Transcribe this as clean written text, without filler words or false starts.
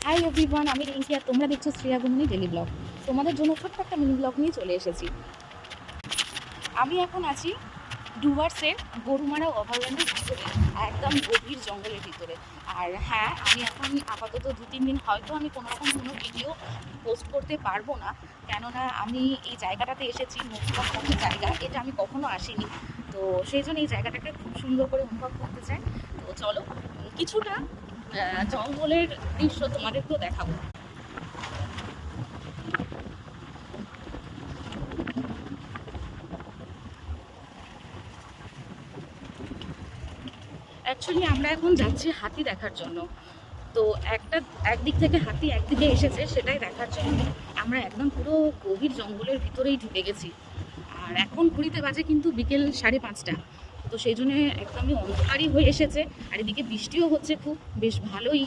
Hi everyone, আমি রিঙ্কি আর তোমরা দেখছো শ্রেয়া গুনগুনি ডেলি ব্লগ। তোমাদের জন্য ছোট্ট একটা মিনি ব্লগ নিয়ে চলে এসেছি। আমি এখন আছি ডুয়ার্সের গরুমারা অভয়ারণ্যের ভিতরে, একদম গভীর জঙ্গলের ভিতরে। আর হ্যাঁ, আমি এখন আপাতত 2-3 দিন হয়তো আমি কোনোরকম কোনো ভিডিও পোস্ট করতে পারবো না, কেননা আমি এই জায়গাটাতে এসেছি, নতুন একটা জায়গা, এটা আমি কখনো আসিনি। তো সেই জন্য এই জায়গাটাকে খুব সুন্দর করে অনুভব করতে চাই। তো চলো কিছুটা জঙ্গলের দৃশ্য তোমাদেরকেও দেখাবো। অ্যাকচুয়ালি আমরা এখন যাচ্ছি হাতি দেখার জন্য। তো একদিক থেকে হাতি একদিকে এসেছে, সেটাই দেখার জন্য আমরা একদম পুরো গভীর জঙ্গলের ভিতরেই ঢুকে গেছি। আর এখন ঘুরিতে বাজে কিন্তু বিকেল 5:30। তো সেই জন্য একদমই অন্ধকারই হয়ে এসেছে, আর এদিকে বৃষ্টিও হচ্ছে খুব বেশ ভালোই